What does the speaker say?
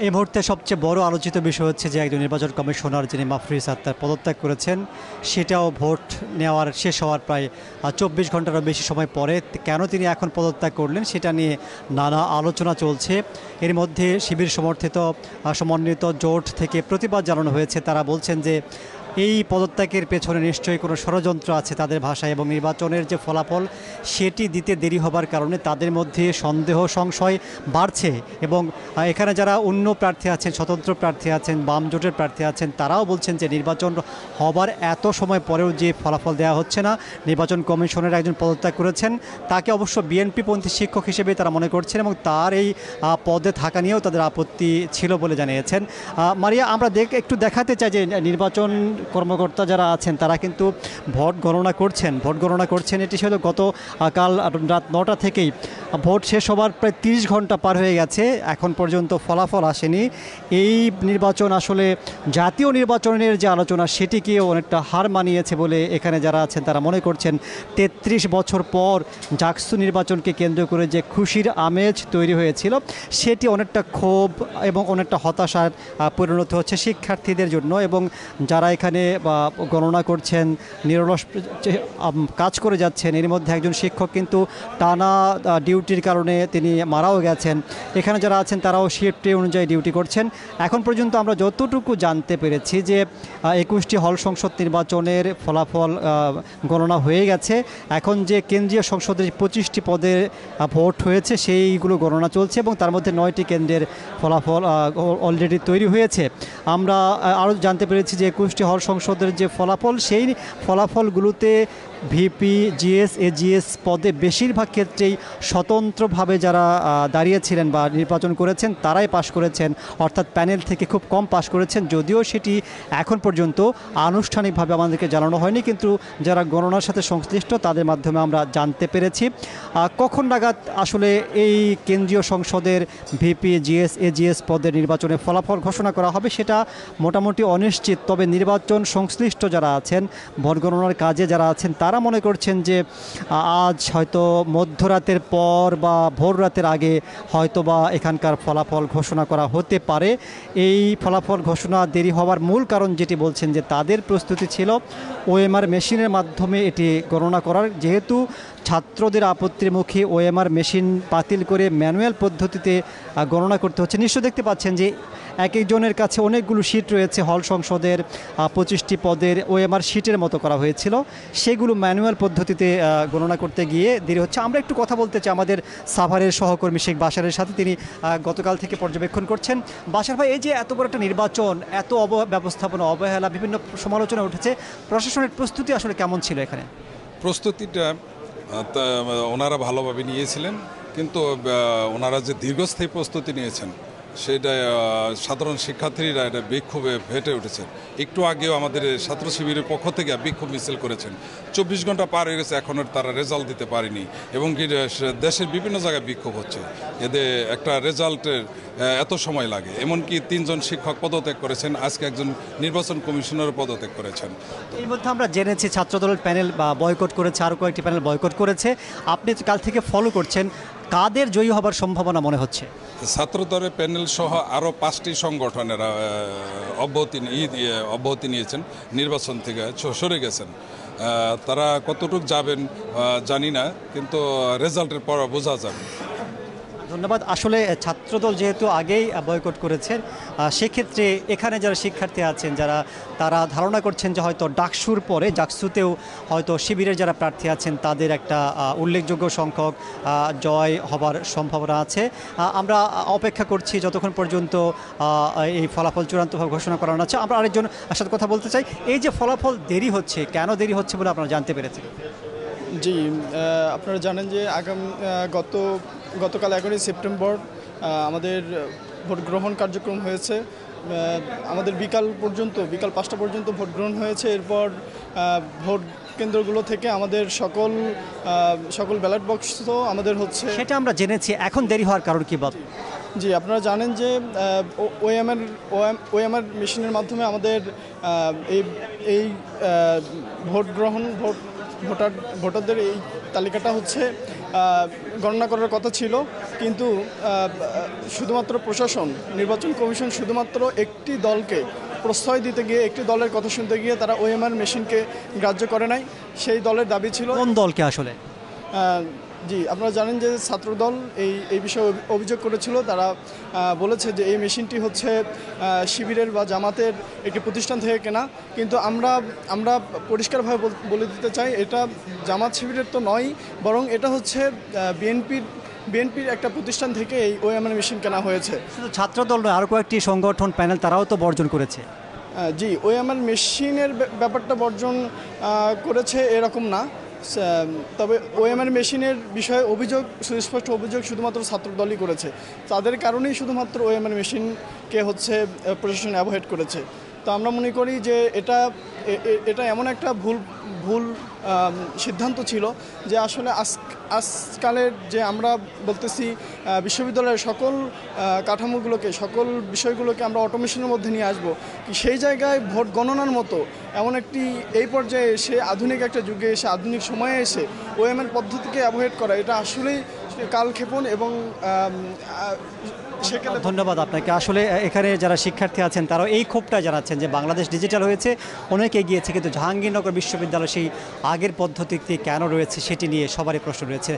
এই মুহূর্তে সবচেয়ে বড় আলোচিত বিষয় হচ্ছে যে একজন নির্বাচন কমিশনার যিনি মাফরুজ আক্তার পদত্যাগ করেছেন, সেটাও ভোট নেওয়ার শেষ হওয়ার প্রায় 24 ঘন্টারও বেশি সময় পরে কেন তিনি এখন পদত্যাগ করলেন সেটা নিয়ে নানা আলোচনা চলছে। এর মধ্যে শিবির সমর্থিত সমন্বিত জোট থেকে প্রতিবাদ জানানো হয়েছে। তারা বলছেন যে এই পদত্যাগের পেছনে নিশ্চয়ই কোনো ষড়যন্ত্র আছে তাদের ভাষায়, এবং নির্বাচনের যে ফলাফল সেটি দিতে দেরি হবার কারণে তাদের মধ্যে সন্দেহ সংশয় বাড়ছে। এবং এখানে যারা অন্য প্রার্থী আছেন, স্বতন্ত্র প্রার্থী আছেন, বাম জোটের প্রার্থী আছেন, তারাও বলছেন যে নির্বাচন হবার এত সময় পরেও যে ফলাফল দেওয়া হচ্ছে না, নির্বাচন কমিশনের একজন পদত্যাগ করেছেন, তাকে অবশ্য বিএনপিপন্থী শিক্ষক হিসেবে তারা মনে করছেন এবং তার এই পদে থাকা নিয়েও তাদের আপত্তি ছিল বলে জানিয়েছেন। মারিয়া, আমরা একটু দেখাতে চাই যে নির্বাচন কর্মকর্তা যারা আছেন তারা কিন্তু ভোট গণনা করছেন। এটি ছিল কাল রাত 9টা থেকেই ভোট শেষ হবার প্রায় 30 ঘন্টা পার হয়ে গেছে, এখন পর্যন্ত ফলাফল আসেনি। এই নির্বাচন আসলে জাতীয় নির্বাচনের যে আলোচনা সেটিকেও অনেকটা হার মানিয়েছে বলে এখানে যারা আছেন তারা মনে করছেন। 33 বছর পর জাকসু নির্বাচনকে কেন্দ্র করে যে খুশির আমেজ তৈরি হয়েছিল সেটি অনেকটা ক্ষোভ এবং অনেকটা হতাশার পরিণত হচ্ছে শিক্ষার্থীদের জন্য। এবং যারা এখানে গণনা করছেন, নিরলস কাজ করে যাচ্ছেন, এর মধ্যে একজন শিক্ষক কিন্তু টানা ডিউটির কারণে তিনি মারাও গেছেন। এখানে যারা আছেন তারাও শিফটে অনুযায়ী ডিউটি করছেন। এখন পর্যন্ত আমরা যতটুকু জানতে পেরেছি যে 21টি হল সংসদ নির্বাচনের ফলাফল গণনা হয়ে গেছে। এখন যে কেন্দ্রীয় সংসদের 25টি পদে ভোট হয়েছে সেইগুলো গণনা চলছে এবং তার মধ্যে 9টি কেন্দ্রের ফলাফল অলরেডি তৈরি হয়েছে। আমরা আরও জানতে পেরেছি যে 21টি হল সংসদের যে ফলাফল, সেই ফলাফলগুলোতে ভিপি, জিএস, এজিএস পদে বেশিরভাগ ক্ষেত্রেই স্বতন্ত্রভাবে যারা দাঁড়িয়েছিলেন বা নির্বাচন করেছেন তারাই পাশ করেছেন, অর্থাৎ প্যানেল থেকে খুব কম পাশ করেছেন। যদিও সেটি এখন পর্যন্ত আনুষ্ঠানিকভাবে আমাদেরকে জানানো হয়নি, কিন্তু যারা গণনার সাথে সংশ্লিষ্ট তাদের মাধ্যমে আমরা জানতে পেরেছি। কখন নাগাদ আসলে এই কেন্দ্রীয় সংসদের ভিপি, জিএস, এজিএস পদের নির্বাচনের ফলাফল ঘোষণা করা হবে সেটা মোটামুটি অনিশ্চিত। তবে নির্বাচন সংশ্লিষ্ট যারা আছেন, ভোট গণনার কাজে যারা আছেন, তারা মনে করছেন যে আজ হয়তো মধ্যরাতের পর বা ভোর রাতের আগে হয়তো বা এখানকার ফলাফল ঘোষণা করা হতে পারে। এই ফলাফল ঘোষণা দেরি হওয়ার মূল কারণ যেটি বলছেন যে তাদের প্রস্তুতি ছিল ওএমআর মেশিনের মাধ্যমে এটি গণনা করার, যেহেতু ছাত্রদের আপত্তির মুখে ওএমআর মেশিন বাতিল করে ম্যানুয়াল পদ্ধতিতে গণনা করতে হচ্ছে। নিশ্চয় দেখতে পাচ্ছেন যে এক একজনের কাছে অনেকগুলো শিট রয়েছে। হল সংসদের 25টি পদের ওএমআর শিটের মতো করা হয়েছিল, সেগুলো ম্যানুয়াল পদ্ধতিতে গণনা করতে গিয়ে দেরি হচ্ছে। আমরা একটু কথা বলতে চাই আমাদের সাভারের সহকর্মী শেখ বাশারের সাথে, তিনি গতকাল থেকে পর্যবেক্ষণ করছেন। বাশার ভাই, এই যে এত বড় একটা নির্বাচন, এত ব্যবস্থাপনা, অবহেলা, বিভিন্ন সমালোচনা উঠেছে, প্রশাসনের প্রস্তুতি আসলে কেমন ছিল এখানে? প্রস্তুতিটা ওনারা ভালোভাবে নিয়েছিলেন, কিন্তু ওনারা যে দীর্ঘস্থায়ী প্রস্তুতি নিয়েছেন সেটা সাধারণ শিক্ষার্থীরা এটা বিক্ষোভে ফেটে উঠেছে। একটু আগেও আমাদের ছাত্র শিবিরের পক্ষ থেকে বিক্ষোভ মিছিল করেছেন। 24 ঘন্টা পার হয়ে গেছে, এখনও তারা রেজাল্ট দিতে পারেনি এবং কি দেশের বিভিন্ন জায়গায় বিক্ষোভ হচ্ছে। এদের একটা রেজাল্টের এত সময় লাগে। এমনকি 3 জন শিক্ষক পদত্যাগ করেছেন, আজকে একজন নির্বাচন কমিশনার পদত্যাগ করেছেন। এর মধ্যে আমরা জেনেছি ছাত্রদলের প্যানেল বয়কট করেছে, আরও কয়েকটি প্যানেল বয়কট করেছে। আপনি কাল থেকে ফলো করছেন, কাদের জয়ী হবার সম্ভাবনা মনে হচ্ছে? ছাত্রদলের প্যানেল সহ আরও 5টি সংগঠনেরা অব্যাহতি নিয়েছেন, নির্বাচন থেকে সরে গেছেন। তারা কতটুকু যাবেন জানি না, কিন্তু রেজাল্টের পর বোঝা যাবে। ধন্যবাদ। আসলে ছাত্রদল যেহেতু আগেই বয়কট করেছেন, সেক্ষেত্রে এখানে যারা শিক্ষার্থী আছেন তারা ধারণা করছেন যে হয়তো ডাকসুর পরে জাকসুতেও হয়তো শিবিরের যারা প্রার্থী আছেন তাদের একটা উল্লেখযোগ্য সংখ্যক জয় হবার সম্ভাবনা আছে। আমরা অপেক্ষা করছি যতক্ষণ পর্যন্ত এই ফলাফল চূড়ান্তভাবে ঘোষণা করানো আছে। আমরা আরেকজন সাথে কথা বলতে চাই। এই যে ফলাফল দেরি হচ্ছে, কেন দেরি হচ্ছে বলে আপনারা জানতে পেরেছেন? জি, আপনারা জানেন যে গতকাল 11ই সেপ্টেম্বর আমাদের ভোট গ্রহণ কার্যক্রম হয়েছে। আমাদের বিকাল 5টা পর্যন্ত ভোট গ্রহণ হয়েছে। এরপর ভোট কেন্দ্রগুলো থেকে আমাদের সকল ব্যালট বক্স তো আমাদের হচ্ছে, সেটা আমরা জেনেছি। এখন দেরি হওয়ার কারণ কি বল? জি, আপনারা জানেন যে ওএমআর মেশিনের মাধ্যমে আমাদের এই ভোট ভোটারদের এই তালিকাটা হচ্ছে গণনা করার কথা ছিল, কিন্তু শুধুমাত্র প্রশাসন, নির্বাচন কমিশন শুধুমাত্র একটি দলকে প্রশ্রয় দিতে গিয়ে, একটি দলের কথা শুনতে গিয়ে তারা ওএমআর মেশিনকে গ্রাহ্য করে নাই। সেই দলের দাবি ছিল কোন দলকে আসলে? জি, আপনারা জানেন যে ছাত্রদল এই বিষয়ে অভিযোগ করেছিল। তারা বলেছে যে এই মেশিনটি হচ্ছে শিবিরের বা জামাতের একটি প্রতিষ্ঠান থেকে কেনা, কিন্তু আমরা পরিষ্কারভাবে বলে দিতে চাই এটা জামাত শিবিরের তো নয়, বরং এটা হচ্ছে বিএনপির একটা প্রতিষ্ঠান থেকে এই ওএমআর মেশিন কেনা হয়েছে। শুধু ছাত্রদল নয়, আরও কয়েকটি সংগঠন প্যানেল তারাও তো বর্জন করেছে। জি, ওএমআর মেশিনের ব্যাপারটা বর্জন করেছে এরকম না, তবে ওএমআর মেশিনের বিষয়ে সুস্পষ্ট অভিযোগ শুধুমাত্র ছাত্রদলই করেছে। তাদের কারণেই শুধুমাত্র ওএমআর মেশিনকে হচ্ছে প্রশাসন অ্যাভয়েড করেছে। তো আমরা মনে করি যে এটা এমন একটা ভুল সিদ্ধান্ত ছিল যে আসলে আজকালের যে আমরা বলতেছি বিশ্ববিদ্যালয়ের সকল কাঠামোগুলোকে, সকল বিষয়গুলোকে আমরা অটোমেশনের মধ্যে নিয়ে আসব, সেই জায়গায় ভোট গণনার মতো এমন একটি এই পর্যায়ে এসে, আধুনিক একটা যুগে এসে, আধুনিক সময়ে এসে ওএমআর পদ্ধতিকে অ্যাভয়েড করা, এটা আসলেই কালক্ষেপণ। এবং ধন্যবাদ আপনাকে। আসলে এখানে যারা শিক্ষার্থী আছেন তারাও এই ক্ষোভটা জানাচ্ছেন যে বাংলাদেশ ডিজিটাল হয়েছে, অনেক এগিয়েছে, কিন্তু জাহাঙ্গীরনগর বিশ্ববিদ্যালয় সেই আগের পদ্ধতিতে কেন রয়েছে সেটি নিয়ে সবারই প্রশ্ন রয়েছে।